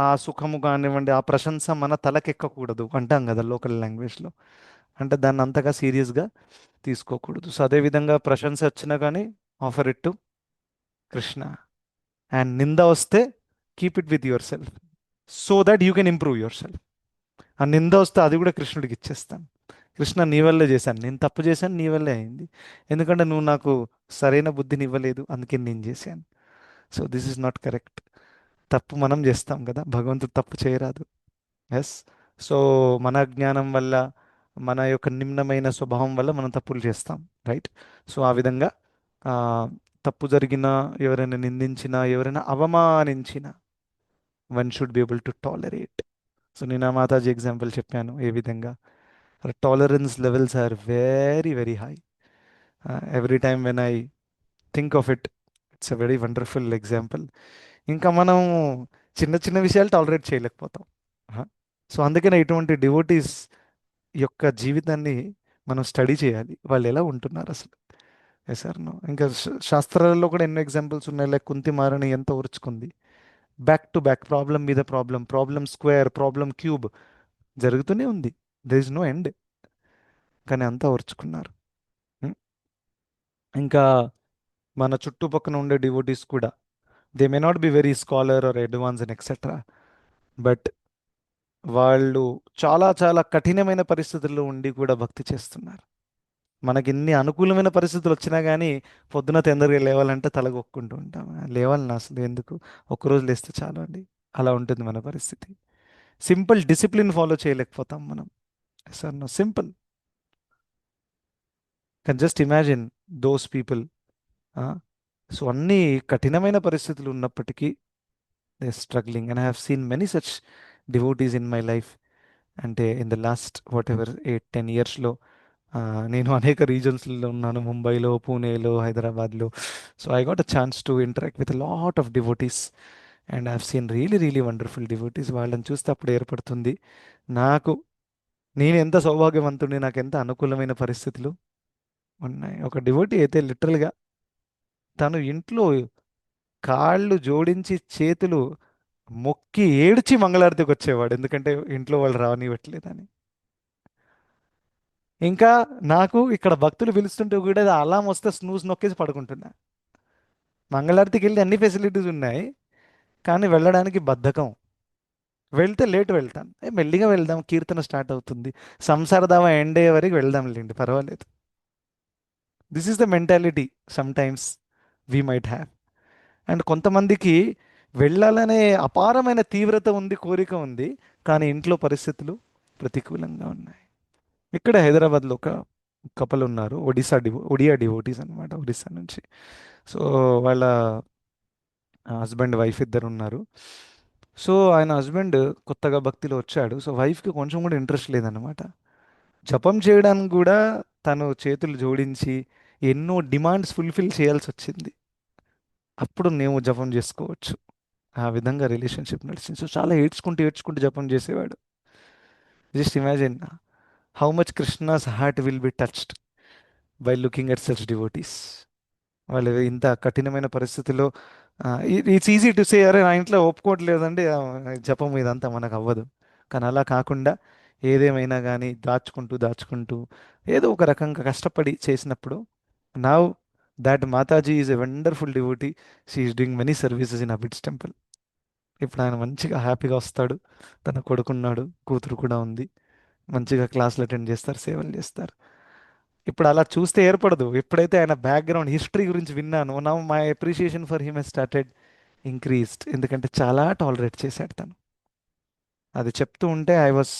ఆ సుఖము కానివ్వండి, ఆ ప్రశంస మన తలకెక్కకూడదు అంటాం కదా లోకల్ లాంగ్వేజ్లో. అంటే దాన్ని అంతగా సీరియస్గా తీసుకోకూడదు. సో అదేవిధంగా ప్రశంస వచ్చినా కానీ offer it to Krishna. And నింద వస్తే keep it with your self so that you can improve your self. ఆ నింద వస్తే అది కూడా కృష్ణుడికి ఇచ్చేస్తాను. కృష్ణ నీ వల్లే చేశాను, నేను తప్పు చేశాను, నీ వల్లే అయింది. ఎందుకంటే నువ్వు నాకు సరైన బుద్ధిని ఇవ్వలేదు, అందుకే నేను చేశాను. So this is not correct. తప్పు మనం చేస్తాం కదా, భగవంతుడు తప్పు చేయరాదు. ఎస్. సో మన జ్ఞానం వల్ల, మన యొక్క నిమ్నమైన స్వభావం వల్ల మనం తప్పులు చేస్తాం, రైట్? సో ఆ విధంగా ఆ, తప్పు జరిగినా, ఎవరైనా నిందించినా, ఎవరైనా అవమానించినా one should be able to tolerate. So నేను ఆ మాతాజీ ఎగ్జాంపుల్ చెప్పాను ఏ విధంగా. Tolerance levels are very very high. Every time when I think of it, it's a very wonderful example. ఇంకా మనం చిన్న చిన్న విషయాలు టాలరేట్ చేయలేకపోతాం. సో అందుకనే ఇటువంటి డివోటీస్ యొక్క జీవితాన్ని మనం స్టడీ చేయాలి, వాళ్ళు ఎలా ఉంటున్నారు అసలు. Yes sir no. ఇంకా శాస్త్రాలలో కూడా ఎన్నో ఎగ్జాంపుల్స్ ఉన్నాయి. లైక్ కుంతి మారని ఎంత ఓర్చుకుంది, బ్యాక్ టు బ్యాక్ ప్రాబ్లం మీద problem, problem square, problem cube జరుగుతూనే ఉంది. There is no end. కానీ అంతా ఓర్చుకున్నారు. ఉం? ఇంకా మన చుట్టుపక్కన ఉండే డివోటీస్ కూడా, they may not be very scholar or advance and etcetera, but వాళ్ళు చాలా చాలా కఠినమైన పరిస్థితుల్లో ఉండి కూడా భక్తి చేస్తున్నారు. మనకి ఇన్ని అనుకూలమైన పరిస్థితులు వచ్చినా కానీ పొద్దున తొందరగా లేవాలంటే తలగొక్కుంటూ ఉంటాం. లేవాలని అసలు ఎందుకు, ఒక్కరోజు లేస్తే చాలు అండి. అలా ఉంటుంది మన పరిస్థితి. సింపుల్ డిసిప్లిన్ ఫాలో చేయలేకపోతాం మనం. Sir no simple. Can just imagine those people. So అన్ని కఠినమైన పరిస్థితులు ఉన్నప్పటికీ they struggling. And I have seen many such devotees in my life. అంటే in the last whatever 8-10 ఇయర్స్లో నేను అనేక రీజన్స్లో ఉన్నాను, ముంబైలో, పూణేలో, హైదరాబాద్లో. So I got a chance to interact with lot of devotees and I have seen really really wonderful devotees. వాళ్ళని చూస్తే అప్పుడు ఏర్పడుతుంది నాకు, నేను ఎంత సౌభాగ్యవంతుడిని, నాకు ఎంత అనుకూలమైన పరిస్థితులు ఉన్నాయి. ఒక డివోటీ అయితే లిటరల్గా తను ఇంట్లో కాళ్ళు జోడించి చేతులు మొక్కి ఏడ్చి మంగళారతికి వచ్చేవాడు, ఎందుకంటే ఇంట్లో వాళ్ళు రానివ్వట్లేదని. ఇంకా నాకు ఇక్కడ భక్తులు పిలుస్తుంటే కూడా అలారం వస్తే స్నూజ్ నొక్కేసి పడుకుంటున్నా. మంగళారతికి వెళ్ళి అన్ని ఫెసిలిటీస్ ఉన్నాయి కానీ వెళ్ళడానికి బద్ధకం. వెళ్తే లేట్ వెళ్తాను, మెల్లిగా వెళ్దాం, కీర్తన స్టార్ట్ అవుతుంది, సంసారదావ ఎండ్ అయ్యే వరకు వెళ్దాంలేండి, పర్వాలేదు. This is the mentality some times we might have. And కొంతమందికి వెళ్ళాలనే అపారమైన తీవ్రత ఉంది, కోరిక ఉంది, కానీ ఇంట్లో పరిస్థితులు ప్రతికూలంగా ఉన్నాయి. ఇక్కడ హైదరాబాద్లో ఒక కపుల్ ఉన్నారు, ఒడియా డివోటీస్ అనమాట, ఒడిస్సా నుంచి. సో వాళ్ళ హస్బెండ్ వైఫ్ ఇద్దరు ఉన్నారు. సో ఆయన హస్బెండ్ కొత్తగా భక్తిలో వచ్చాడు. సో వైఫ్కి కొంచెం కూడా ఇంట్రెస్ట్ లేదనమాట. జపం చేయడానికి కూడా తను చేతులు జోడించి ఎన్నో డిమాండ్స్ ఫుల్ఫిల్ చేయాల్సి వచ్చింది. అప్పుడు మేము జపం చేసుకోవచ్చు. ఆ విధంగా రిలేషన్షిప్ నడిచింది. సో చాలా ఏడ్చుకుంటూ ఏడ్చుకుంటూ జపం చేసేవాడు. Just imagine how much Krishna's heart will be touched by looking at such devotees. వాళ్ళు ఇంత కఠినమైన పరిస్థితిలో, ఇట్స్ ఈజీ టు సే, అరే నా ఇంట్లో ఒప్పుకోవట్లేదండి జపం ఇదంతా మనకు అవ్వదు. కానీ అలా కాకుండా ఏదేమైనా కానీ దాచుకుంటూ దాచుకుంటూ ఏదో ఒక రకంగా కష్టపడి చేసినప్పుడు, now that Mataji is a wonderful devotee, she is doing many services in Abids temple. ఇప్పుడు ఆయన మంచిగా హ్యాపీగా వస్తాడు, తన కొడుకున్నాడు, కూతురు కూడా ఉంది, మంచిగా క్లాసులు అటెండ్ చేస్తారు, సేవలు చేస్తారు. ఇప్పుడు అలా చూస్తే ఏర్పడదు. ఎప్పుడైతే ఆయన బ్యాక్గ్రౌండ్ హిస్టరీ గురించి విన్నాను, now my appreciation for him he's started increased. ఎందుకంటే చాలా టాలరేట్ చేశాడు తను. అది చెప్తూ ఉంటే I was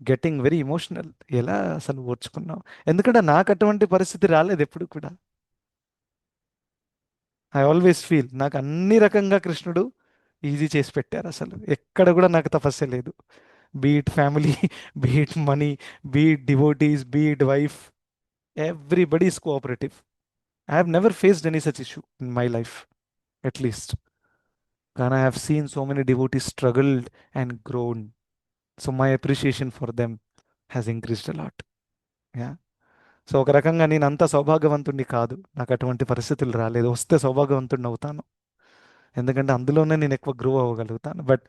getting very emotional. ఎలా అసలు ఓర్చుకున్నాం, ఎందుకంటే నాకు అటువంటి పరిస్థితి రాలేదు ఎప్పుడు కూడా. ఐ ఆల్వేస్ ఫీల్ నాకు అన్ని రకంగా కృష్ణుడు ఈజీ చేసి పెట్టారు. అసలు ఎక్కడ కూడా నాకు తపస్య లేదు. Beat family, beat money, beat devotees, beat wife, everybody is cooperative. I have never faced any such issue in my life, at least. And I have seen so many devotees struggled and grown. So my appreciation for them has increased a lot. Yeah. So ఒక రకంగా నేను అంత సౌభాగ్యవంతుడిని కాదు, నాకు అటువంటి పరిస్థితులు రాలేదు. వస్తే సౌభాగ్యవంతుడిని అవుతాను, ఎందుకంటే అందులోనే నేను ఎక్కువ గ్రో అవ్వగలుగుతాను. But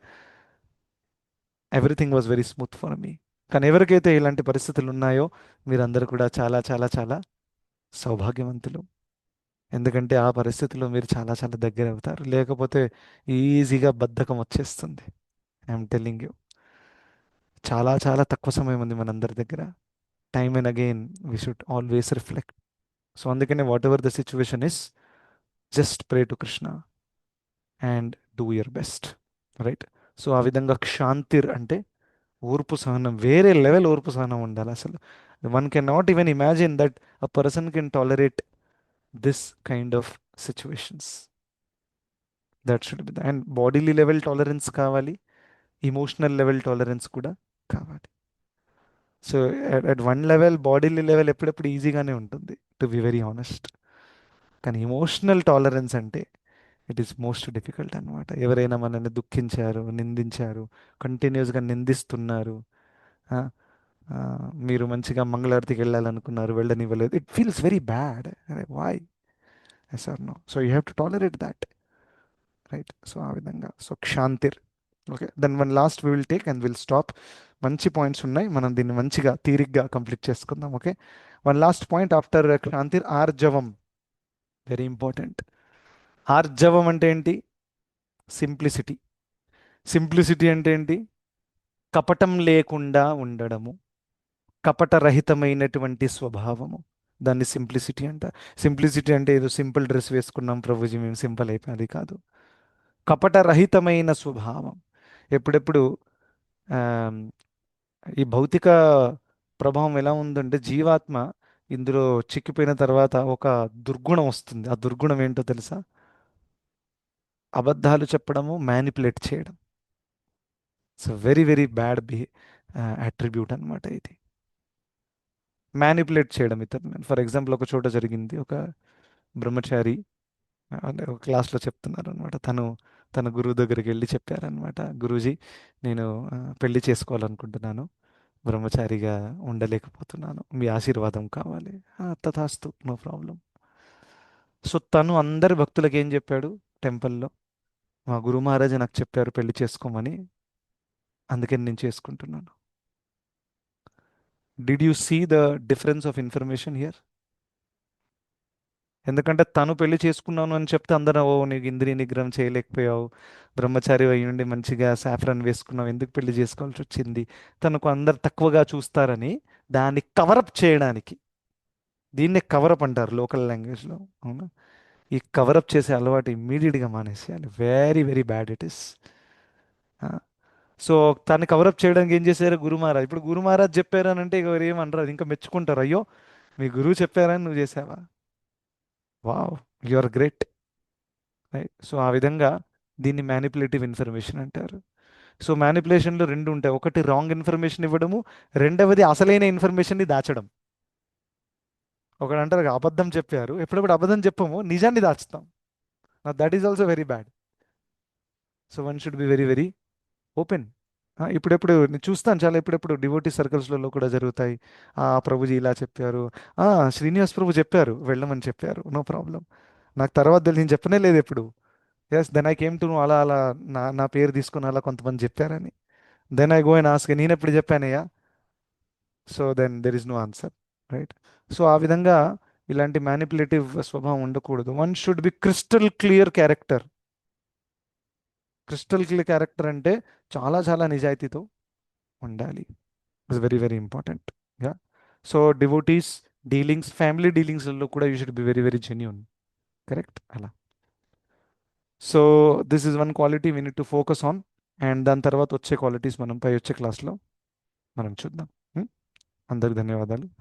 everything was very smooth for me. కానీ ఎవరికైతే ఇలాంటి పరిస్థితులు ఉన్నాయో మీరందరూ కూడా చాలా చాలా చాలా సౌభాగ్యవంతులు. ఎందుకంటే ఆ పరిస్థితిలో మీరు చాలా చాలా దగ్గర అవుతారు, లేకపోతే ఈజీగా బద్ధకం వచ్చేస్తుంది. ఐఎమ్ టెల్లింగ్ యూ, చాలా చాలా తక్కువ సమయం ఉంది మనందరి దగ్గర. Time and again we should always reflect. So అందుకనే whatever the situation is, just pray to Krishna and do your best, right? So ఆ విధంగా క్షాంతిర్ అంటే ఓర్పు సహనం, వేరే లెవెల్ ఓర్పు సహనం ఉండాలి అసలు. One can not even imagine that a person can tolerate this kind of situations. That should be. And bodily level tolerance కావాలి, ఇమోషనల్ లెవెల్ టాలరెన్స్ కూడా కావాలి. So at one level, bodily level ఎప్పుడెప్పుడు ఈజీగానే ఉంటుంది, టు బి వెరీ ఆనెస్ట్. కానీ emotional tolerance అంటే it is most difficult అనమాట. ఎవరైనా మనల్ని దుఃఖించారు, నిందించారు, కంటిన్యూస్గా నిందిస్తున్నారు, ఆ, ఆ, మీరు మంచిగా మంగళారతికి వెళ్ళాలనుకున్నారు, వెళ్ళనివ్వలేదు, it feels very bad. Why? Yes or no? So you have to tolerate that, right? So ఆ విధంగా, సో క్షాంతిర్. Okay, then one last we will take and will stop. మంచి పాయింట్స్ ఉన్నాయి, మనం దీన్ని మంచిగా తీరిగ్గా కంప్లీట్ చేసుకుందాం. Okay, one last point after క్షాంతిర్, ఆర్జవం. Very important. ఆర్జవం అంటే ఏంటి? సింప్లిసిటీ. సింప్లిసిటీ అంటే ఏంటి? కపటం లేకుండా ఉండడము, కపటరహితమైనటువంటి స్వభావము, దాన్ని సింప్లిసిటీ అంటారు. సింప్లిసిటీ అంటే ఏదో సింపుల్ డ్రెస్ వేసుకున్నాం ప్రభుజీ మేము సింపుల్ అయిపోయి, అది కాదు. కపటరహితమైన స్వభావం. ఎప్పుడెప్పుడు ఆమ్, ఈ భౌతిక ప్రభావం ఎలా ఉందంటే, జీవాత్మ ఇందులో చిక్కిపోయిన తర్వాత ఒక దుర్గుణం వస్తుంది. ఆ దుర్గుణం ఏంటో తెలుసా? అబద్ధాలు చెప్పడము, మ్యానిపులేట్ చేయడం. So very very bad attribute అనమాట ఇది, మ్యానిపులేట్ చేయడం ఇతరులను. ఫర్ ఎగ్జాంపుల్ ఒక చోట జరిగింది, ఒక బ్రహ్మచారి అంటే ఒక క్లాస్లో చెప్తున్నారు అనమాట, తన గురువు దగ్గరికి వెళ్ళి చెప్పారనమాట, గురూజీ నేను పెళ్లి చేసుకోవాలనుకుంటున్నాను, బ్రహ్మచారిగా ఉండలేకపోతున్నాను, మీ ఆశీర్వాదం కావాలి. తథాస్తు, నో ప్రాబ్లం. సో తను అందరి భక్తులకు ఏం చెప్పాడు టెంపుల్లో, మా గురు మహారాజా నాకు చెప్పారు పెళ్లి చేసుకోమని, అందుకని నేను చేసుకుంటున్నాను. Did you see the difference of information here? ఎందుకంటే తను పెళ్లి చేసుకున్నాను అని చెప్తే అందరూ ఓ నీకు ఇంద్రియ నిగ్రహం చేయలేకపోయావు, బ్రహ్మచారి అయి ఉండి మంచిగా సాఫ్రాన్ వేసుకున్నావు, ఎందుకు పెళ్లి చేసుకోవాల్సి వచ్చింది, తనకు అందరు తక్కువగా చూస్తారని దాన్ని కవరప్ చేయడానికి, దీన్నే కవరప్ అంటారు లోకల్ లాంగ్వేజ్లో. అవునా? ఈ కవరప్ చేసే అలవాటు ఇమ్మీడియట్గా మానేసేయాలి. Very very bad it is. So తను కవరప్ చేయడానికి ఏం చేశారు గురు మహారాజ్. ఇప్పుడు గురు మహారాజ్ చెప్పారు అని అంటే ఎవరు ఏమనరు, అది ఇంకా మెచ్చుకుంటారు. అయ్యో మీ గురువు చెప్పారని నువ్వు చేసావా, wow you are great. Right. So ఆ విధంగా దీన్ని మ్యానిపులేటివ్ ఇన్ఫర్మేషన్ అంటారు. సో మ్యానిపులేషన్లో రెండు ఉంటాయి, ఒకటి రాంగ్ ఇన్ఫర్మేషన్ ఇవ్వడము, రెండవది అసలైన ఇన్ఫర్మేషన్ని దాచడం. ఒకడు అంటారు కదా, అబద్ధం చెప్పారు, ఎప్పుడప్పుడు అబద్ధం చెప్పము, నిజాన్ని దాచుతాం. That is also very bad. So one should be very very open. ఇప్పుడెప్పుడు నేను చూస్తాను చాలా, ఇప్పుడెప్పుడు డివోటీ సర్కిల్స్లలో కూడా జరుగుతాయి. ప్రభుజీ ఇలా చెప్పారు, శ్రీనివాస్ ప్రభు చెప్పారు వెళ్ళమని చెప్పారు, నో ప్రాబ్లం. నాకు తర్వాత తెలిసి నేను చెప్పనే లేదు ఎప్పుడు. Yes then I came to know, అలా అలా నా పేరు తీసుకుని అలా కొంతమంది చెప్పారని. Then I go and ask, నేను ఎప్పుడు చెప్పానయ్యా? So then there is no answer. Right. So ఆ విధంగా ఇలాంటి మ్యానిపులేటివ్ స్వభావం ఉండకూడదు. One should be crystal clear character. Crystal clear character అంటే చాలా చాలా నిజాయితీతో ఉండాలి. It's very very important. Yeah. So devotees dealings, family డీలింగ్స్లో కూడా you should be very very genuine. Correct. అలా. So this is one quality we need to focus on. And దాని తర్వాత వచ్చే క్వాలిటీస్ మనం పై వచ్చే క్లాస్లో మనం చూద్దాం. అందరికి ధన్యవాదాలు.